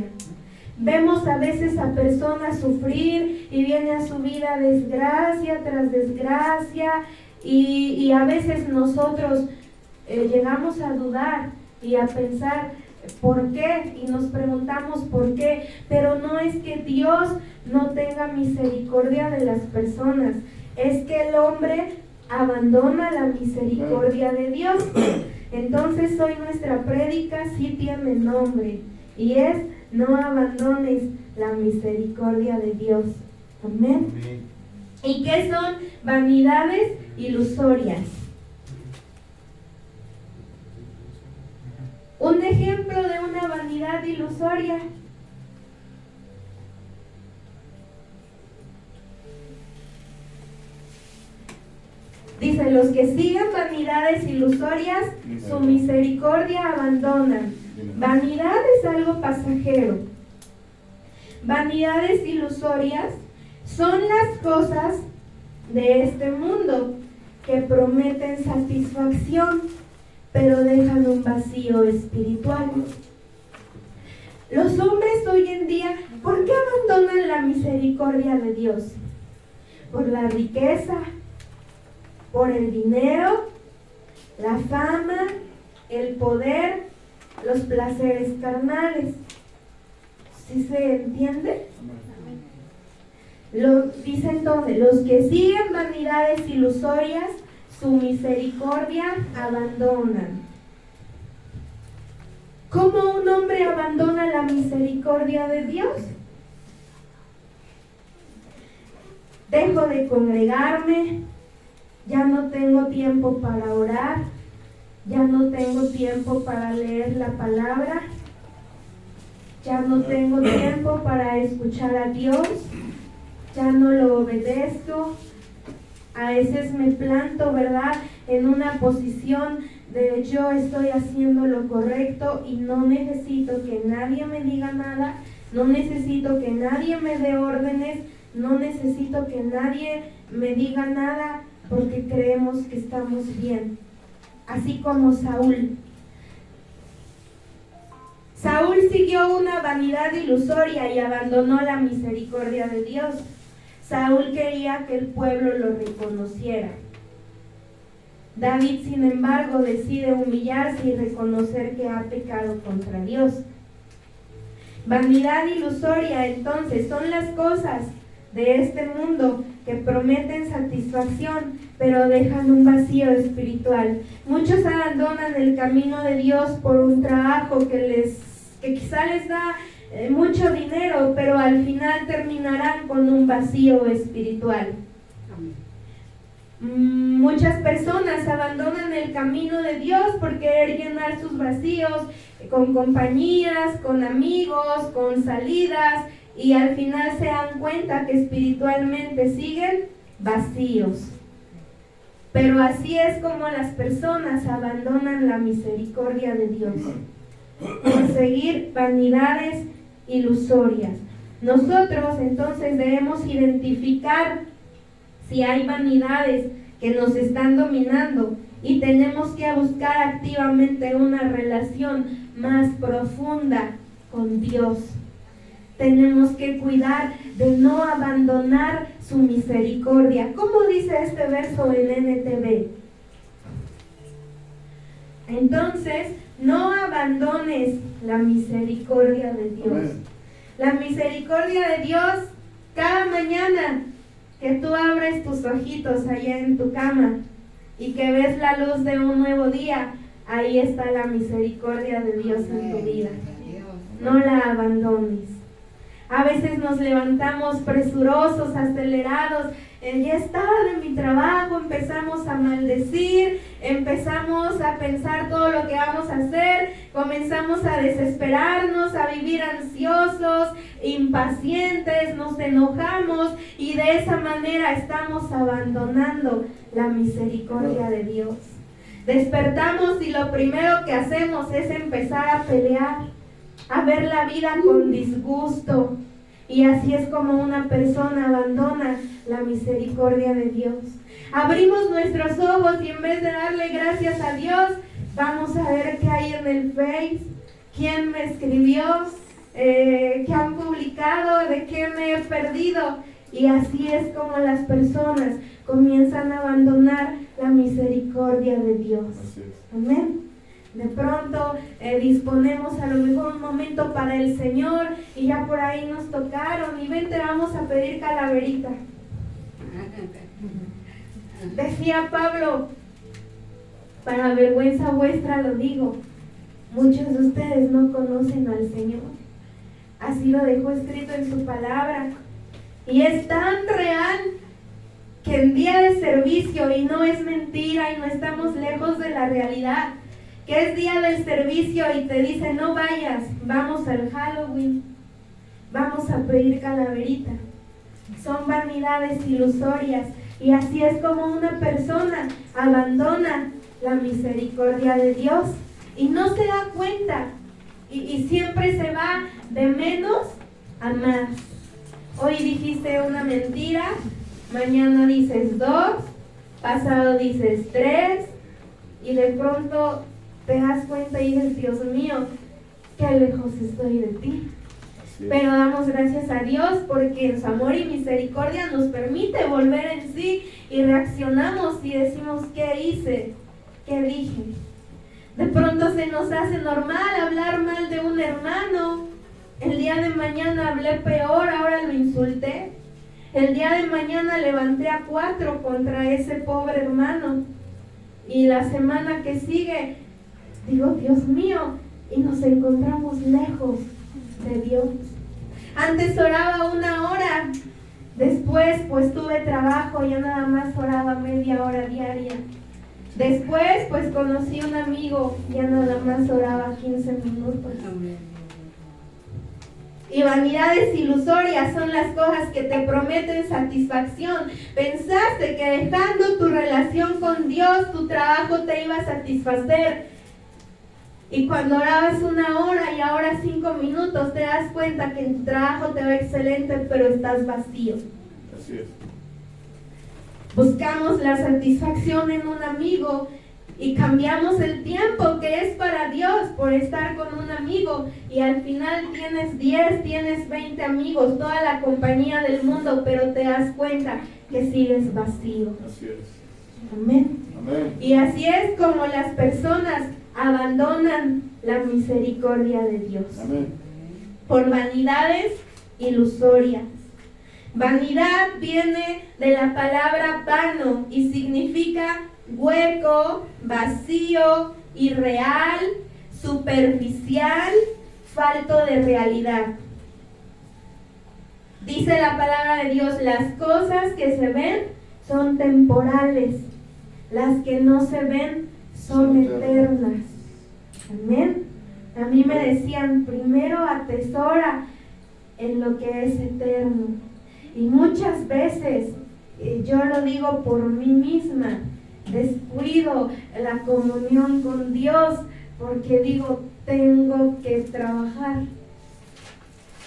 [SPEAKER 2] Vemos a veces a personas sufrir y viene a su vida desgracia tras desgracia y a veces nosotros llegamos a dudar y a pensar ¿por qué? Y nos preguntamos por qué, pero no es que Dios no tenga misericordia de las personas, es que el hombre abandona la misericordia de Dios. Entonces hoy nuestra prédica sí tiene nombre y es: no abandones la misericordia de Dios. Amén. ¿Y qué son vanidades ilusorias? Un ejemplo de una vanidad ilusoria. Dice, los que siguen vanidades ilusorias, su misericordia abandonan. Vanidad es algo pasajero. Vanidades ilusorias son las cosas de este mundo que prometen satisfacción, pero dejan un vacío espiritual. Los hombres hoy en día, ¿por qué abandonan la misericordia de Dios? Por la riqueza, por el dinero, la fama, el poder, los placeres carnales. ¿Sí se entiende? Dice entonces, los que siguen vanidades ilusorias, su misericordia abandonan. ¿Cómo un hombre abandona la misericordia de Dios? Dejo de congregarme, ya no tengo tiempo para orar, ya no tengo tiempo para leer la palabra, ya no tengo tiempo para escuchar a Dios, ya no lo obedezco. A veces me planto, ¿verdad?, en una posición de yo estoy haciendo lo correcto y no necesito que nadie me diga nada, no necesito que nadie me dé órdenes, no necesito que nadie me diga nada porque creemos que estamos bien. Así como Saúl. Saúl siguió una vanidad ilusoria y abandonó la misericordia de Dios. Saúl quería que el pueblo lo reconociera. David, sin embargo, decide humillarse y reconocer que ha pecado contra Dios. Vanidad ilusoria, entonces, son las cosas de este mundo que prometen satisfacción, pero dejan un vacío espiritual. Muchos abandonan el camino de Dios por un trabajo que quizá les da mucho dinero, pero al final terminarán con un vacío espiritual. Muchas personas abandonan el camino de Dios por querer llenar sus vacíos con compañías, con amigos, con salidas, y al final se dan cuenta que espiritualmente siguen vacíos. Pero así es como las personas abandonan la misericordia de Dios, por seguir vanidades ilusorias. Nosotros entonces debemos identificar si hay vanidades que nos están dominando y tenemos que buscar activamente una relación más profunda con Dios. Tenemos que cuidar de no abandonar su misericordia. ¿Cómo dice este verso en NTV? Entonces, no abandones la misericordia de Dios.
[SPEAKER 4] Amén.
[SPEAKER 2] La misericordia de Dios, cada mañana que tú abres tus ojitos allá en tu cama y que ves la luz de un nuevo día, ahí está la misericordia de Dios en tu vida. No la abandones. A veces nos levantamos presurosos, acelerados, ya es tarde en mi trabajo, empezamos a maldecir, empezamos a pensar todo lo que vamos a hacer, comenzamos a desesperarnos, a vivir ansiosos, impacientes, nos enojamos y de esa manera estamos abandonando la misericordia de Dios. Despertamos y lo primero que hacemos es empezar a pelear, a ver la vida con disgusto, y así es como una persona abandona la misericordia de Dios. Abrimos nuestros ojos y en vez de darle gracias a Dios, vamos a ver qué hay en el Face, quién me escribió, qué han publicado, de qué me he perdido, y así es como las personas comienzan a abandonar la misericordia de Dios.
[SPEAKER 1] Así es.
[SPEAKER 2] Amén. De pronto disponemos a lo mejor un momento para el Señor y ya por ahí nos tocaron y vente, vamos a pedir calaverita. Decía Pablo, para vergüenza vuestra lo digo, muchos de ustedes no conocen al Señor. Así lo dejó escrito en su palabra. Y es tan real que en día de servicio, y no es mentira y no estamos lejos de la realidad, que es día del servicio y te dicen no vayas, vamos al Halloween, vamos a pedir calaverita. Son vanidades ilusorias y así es como una persona abandona la misericordia de Dios y no se da cuenta y siempre se va de menos a más. Hoy dijiste una mentira, mañana dices 2, pasado dices 3 y de pronto te das cuenta y dices, Dios mío, qué lejos estoy de ti. Pero damos gracias a Dios porque en su amor y misericordia nos permite volver en sí y reaccionamos y decimos, ¿qué hice? ¿Qué dije? De pronto se nos hace normal hablar mal de un hermano. El día de mañana hablé peor, ahora lo insulté. El día de mañana levanté a 4 contra ese pobre hermano. Y la semana que sigue digo, Dios mío, y nos encontramos lejos de Dios. Antes oraba 1 hora, después pues tuve trabajo, ya nada más oraba media hora diaria. Después, pues conocí un amigo, ya nada más oraba 15 minutos. Y vanidades ilusorias son las cosas que te prometen satisfacción. Pensaste que dejando tu relación con Dios, tu trabajo te iba a satisfacer. Y cuando orabas 1 hora y ahora 5 minutos, te das cuenta que en tu trabajo te va excelente, pero estás vacío.
[SPEAKER 4] Así es.
[SPEAKER 2] Buscamos la satisfacción en un amigo y cambiamos el tiempo que es para Dios por estar con un amigo, y al final tienes 10, tienes 20 amigos, toda la compañía del mundo, pero te das cuenta que sigues vacío.
[SPEAKER 4] Así es.
[SPEAKER 2] Amén.
[SPEAKER 4] Amén.
[SPEAKER 2] Y así es como las personas abandonan la misericordia de Dios
[SPEAKER 4] Amén.
[SPEAKER 2] por vanidades ilusorias. Vanidad viene de la palabra vano y significa hueco, vacío, irreal, superficial, falto de realidad. Dice la palabra de Dios, las cosas que se ven son temporales, las que no se ven son eternas. Amén. A mí me decían, primero atesora en lo que es eterno. Y muchas veces, yo lo digo por mí misma, descuido la comunión con Dios porque digo, tengo que trabajar.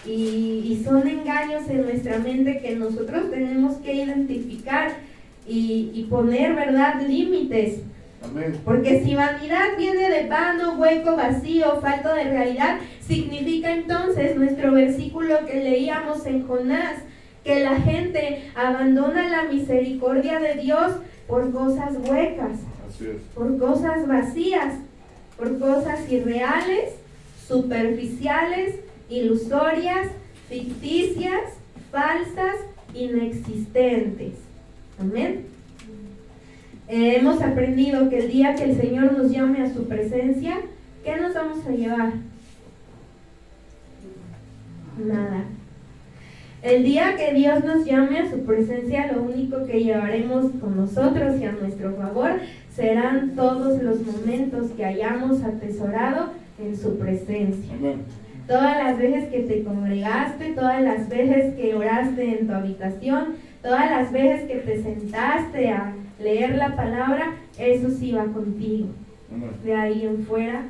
[SPEAKER 2] Y son engaños en nuestra mente que nosotros tenemos que identificar y poner, ¿verdad?, límites.
[SPEAKER 4] Amén.
[SPEAKER 2] Porque si vanidad viene de vano, hueco, vacío, falta de realidad, significa entonces nuestro versículo que leíamos en Jonás, que la gente abandona la misericordia de Dios por cosas huecas,
[SPEAKER 4] Así es.
[SPEAKER 2] por cosas vacías, por cosas irreales, superficiales, ilusorias, ficticias, falsas, inexistentes. Amén. Hemos aprendido que el día que el Señor nos llame a su presencia, ¿qué nos vamos a llevar? Nada. El día que Dios nos llame a su presencia, lo único que llevaremos con nosotros y a nuestro favor serán todos los momentos que hayamos atesorado en su presencia.
[SPEAKER 4] Amén.
[SPEAKER 2] Todas las veces que te congregaste, todas las veces que oraste en tu habitación, todas las veces que te sentaste a leer la palabra, eso sí va contigo.
[SPEAKER 4] Amén.
[SPEAKER 2] De ahí en fuera,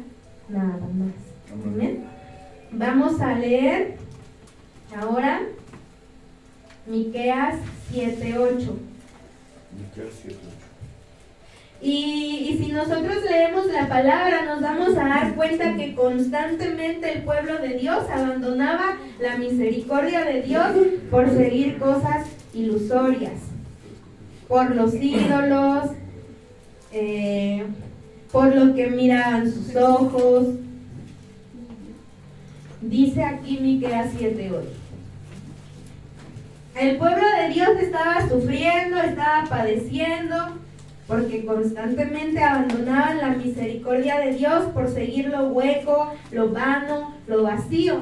[SPEAKER 2] nada más.
[SPEAKER 4] Amén.
[SPEAKER 2] Amén. Vamos a leer ahora Miqueas 7:8.
[SPEAKER 4] Miqueas 7:8.
[SPEAKER 2] Y si nosotros leemos la palabra, nos vamos a dar cuenta que constantemente el pueblo de Dios abandonaba la misericordia de Dios por seguir cosas ilusorias, por los ídolos, por lo que miraban sus ojos. Dice aquí Miqueas 7:8. El pueblo de Dios estaba sufriendo, estaba padeciendo, porque constantemente abandonaban la misericordia de Dios por seguir lo hueco, lo vano, lo vacío.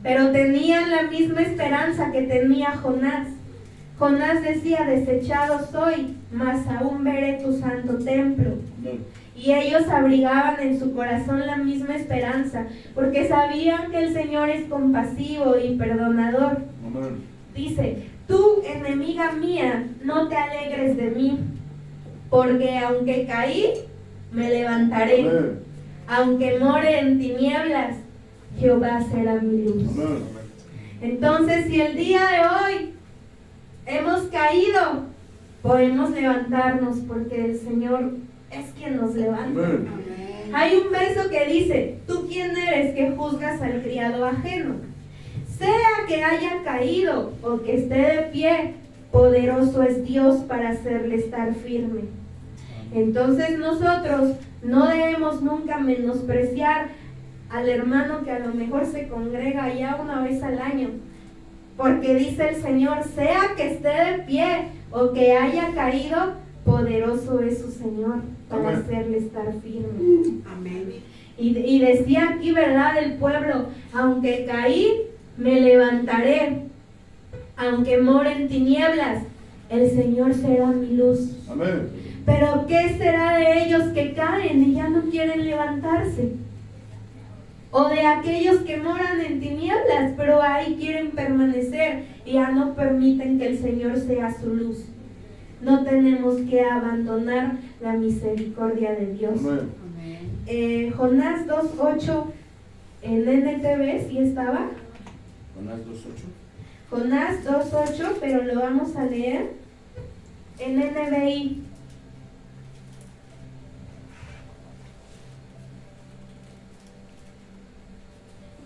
[SPEAKER 2] Pero tenían la misma esperanza que tenía Jonás. Jonás decía, desechado soy, mas aún veré tu santo templo.
[SPEAKER 4] Amén.
[SPEAKER 2] Y ellos abrigaban en su corazón la misma esperanza, porque sabían que el Señor es compasivo y perdonador.
[SPEAKER 4] Amén.
[SPEAKER 2] Dice, tú, enemiga mía, no te alegres de mí, porque aunque caí, me levantaré.
[SPEAKER 4] Amén.
[SPEAKER 2] Aunque more en tinieblas, Jehová será mi luz.
[SPEAKER 4] Amén.
[SPEAKER 2] Entonces, si el día de hoy hemos caído, podemos levantarnos, porque el Señor es quien nos levanta.
[SPEAKER 4] Amén.
[SPEAKER 2] Hay un verso que dice, ¿tú quién eres que juzgas al criado ajeno? Sea que haya caído o que esté de pie, poderoso es Dios para hacerle estar firme. Entonces nosotros no debemos nunca menospreciar al hermano que a lo mejor se congrega ya una vez al año, porque dice el Señor, sea que esté de pie o que haya caído, poderoso es su Señor para
[SPEAKER 4] Amén.
[SPEAKER 2] hacerle estar firme.
[SPEAKER 3] Amén.
[SPEAKER 2] Y decía aquí, ¿verdad?, el pueblo, aunque caí, me levantaré, aunque more en tinieblas, el Señor será mi luz.
[SPEAKER 4] Amén.
[SPEAKER 2] Pero ¿qué será de ellos que caen y ya no quieren levantarse? O de aquellos que moran en tinieblas, pero ahí quieren permanecer y ya no permiten que el Señor sea su luz. No tenemos que abandonar la misericordia de Dios.
[SPEAKER 4] Amén.
[SPEAKER 2] Jonás 2:8 en NTV, ¿sí estaba?
[SPEAKER 4] Jonás 2:8.
[SPEAKER 2] Jonás 2:8, pero lo vamos a leer en NBI.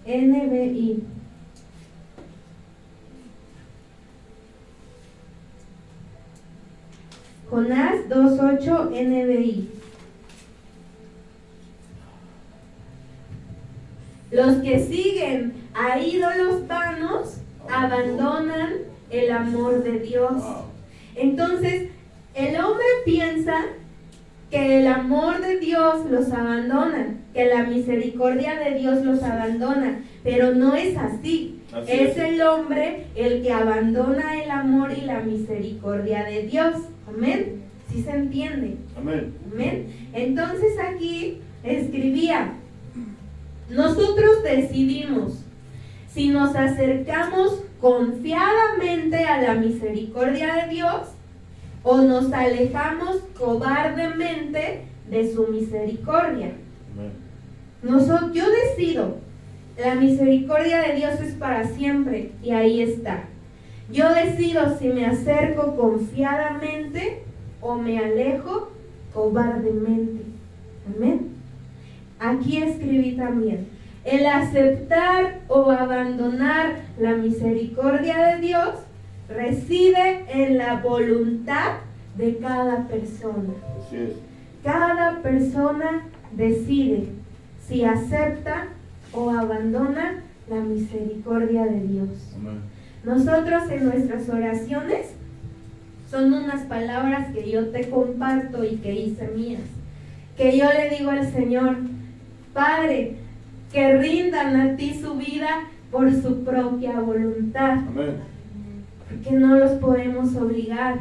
[SPEAKER 2] NBI. Jonás 2:8 NBI. Los que siguen a ídolos vanos abandonan el amor de Dios.
[SPEAKER 4] Wow.
[SPEAKER 2] Entonces, el hombre piensa que el amor de Dios los abandona, que la misericordia de Dios los abandona, pero no es así.
[SPEAKER 4] Así
[SPEAKER 2] Es
[SPEAKER 4] es.
[SPEAKER 2] el hombre el que abandona el amor y la misericordia de Dios. Amén. ¿Sí se entiende?
[SPEAKER 4] Amén.
[SPEAKER 2] Amén. Entonces aquí escribía: nosotros decidimos si nos acercamos confiadamente a la misericordia de Dios o nos alejamos cobardemente de su misericordia.
[SPEAKER 4] Amén.
[SPEAKER 2] Yo decido, la misericordia de Dios es para siempre y ahí está. Yo decido si me acerco confiadamente o me alejo cobardemente. Amén. Aquí escribí también: el aceptar o abandonar la misericordia de Dios reside en la voluntad de cada persona.
[SPEAKER 4] Así es.
[SPEAKER 2] Cada persona decide si acepta o abandona la misericordia de Dios.
[SPEAKER 4] Amén.
[SPEAKER 2] Nosotros en nuestras oraciones son unas palabras que yo te comparto y que hice mías, que yo le digo al Señor: Padre, que rindan a ti su vida por su propia voluntad,
[SPEAKER 4] Amén.
[SPEAKER 2] porque no los podemos obligar,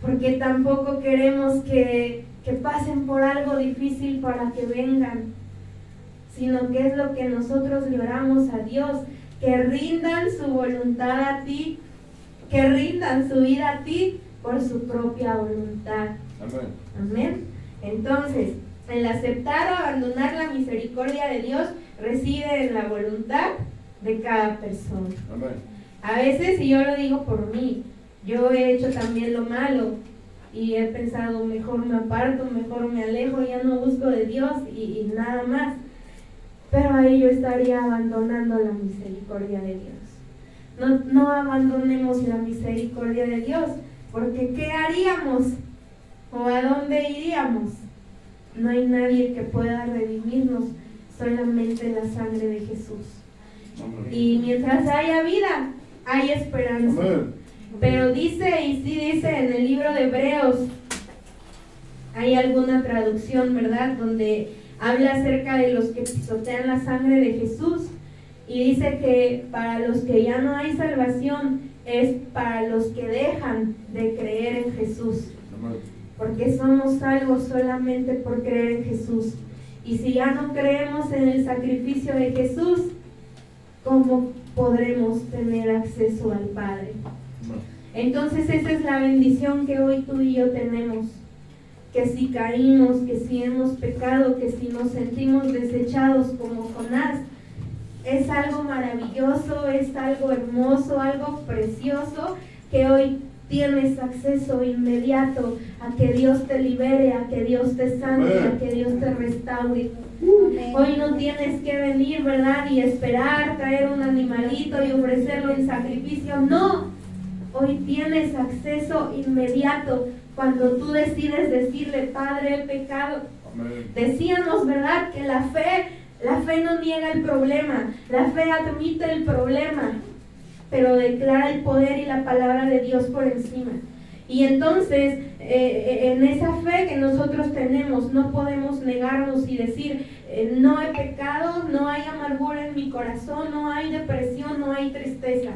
[SPEAKER 2] porque tampoco queremos que pasen por algo difícil para que vengan, sino que es lo que nosotros le oramos a Dios, que rindan su voluntad a ti, que rindan su vida a ti por su propia voluntad.
[SPEAKER 4] Amén.
[SPEAKER 2] Amén. Entonces, el aceptar o abandonar la misericordia de Dios reside en la voluntad de cada persona.
[SPEAKER 4] Amén.
[SPEAKER 2] A veces, y yo lo digo por mí, yo he hecho también lo malo y he pensado: mejor me aparto, mejor me alejo, ya no busco de Dios y nada más. Pero ahí yo estaría abandonando la misericordia de Dios. No abandonemos la misericordia de Dios, porque ¿qué haríamos? ¿O a dónde iríamos? No hay nadie que pueda redimirnos, solamente la sangre de Jesús.
[SPEAKER 4] Amén.
[SPEAKER 2] Y mientras haya vida, hay esperanza.
[SPEAKER 4] Amén.
[SPEAKER 2] Pero dice, y sí dice en el libro de Hebreos, hay alguna traducción, ¿verdad?, donde habla acerca de los que pisotean la sangre de Jesús, y dice que para los que ya no hay salvación es para los que dejan de creer en Jesús,
[SPEAKER 4] Amén.
[SPEAKER 2] porque somos salvos solamente por creer en Jesús. Y si ya no creemos en el sacrificio de Jesús, ¿cómo podremos tener acceso al Padre?
[SPEAKER 4] Amén.
[SPEAKER 2] Entonces esa es la bendición que hoy tú y yo tenemos, que si caímos, que si hemos pecado, que si nos sentimos desechados como Jonás, es algo maravilloso, es algo hermoso, algo precioso, que hoy tienes acceso inmediato a que Dios te libere, a que Dios te sane, a que Dios te restaure. Hoy no tienes que venir, ¿verdad?, y esperar, traer un animalito y ofrecerlo en sacrificio. No, hoy tienes acceso inmediato cuando tú decides decirle: Padre, he pecado.
[SPEAKER 4] Amén.
[SPEAKER 2] Decíamos, ¿verdad?, que la fe no niega el problema, la fe admite el problema, pero declara el poder y la palabra de Dios por encima. Y entonces, en esa fe que nosotros tenemos, no podemos negarnos y decir: no he pecado, no hay amargura en mi corazón, no hay depresión, no hay tristeza.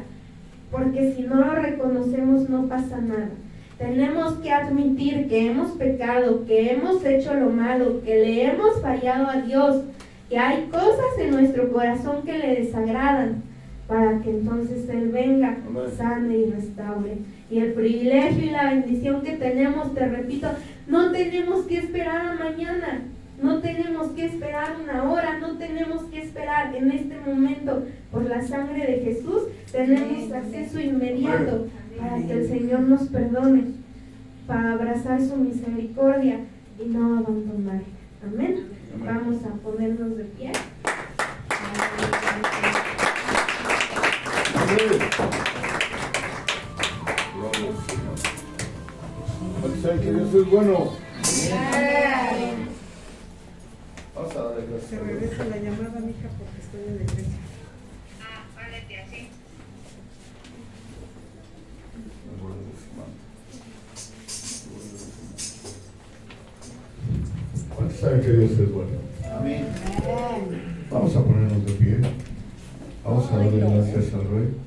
[SPEAKER 2] Porque si no lo reconocemos, no pasa nada. Tenemos que admitir que hemos pecado, que hemos hecho lo malo, que le hemos fallado a Dios, que hay cosas en nuestro corazón que le desagradan, para que entonces Él venga, sane y restaure. Y el privilegio y la bendición que tenemos, te repito, no tenemos que esperar a mañana, no tenemos que esperar una hora, no tenemos que esperar en este momento. Por la sangre de Jesús tenemos acceso inmediato para que el Señor nos perdone, para abrazar su misericordia y no abandonar. Amén. Vamos a ponernos de pie.
[SPEAKER 1] ¿Saben que Dios es bueno? Vamos a darle
[SPEAKER 3] Se
[SPEAKER 1] gracias.
[SPEAKER 3] regresa la llamada, mija, porque estoy en la iglesia.
[SPEAKER 1] ¿Cuántos saben que Dios es bueno?
[SPEAKER 4] Amén.
[SPEAKER 1] Vamos a ponernos de pie. Vamos a darle gracias al Rey.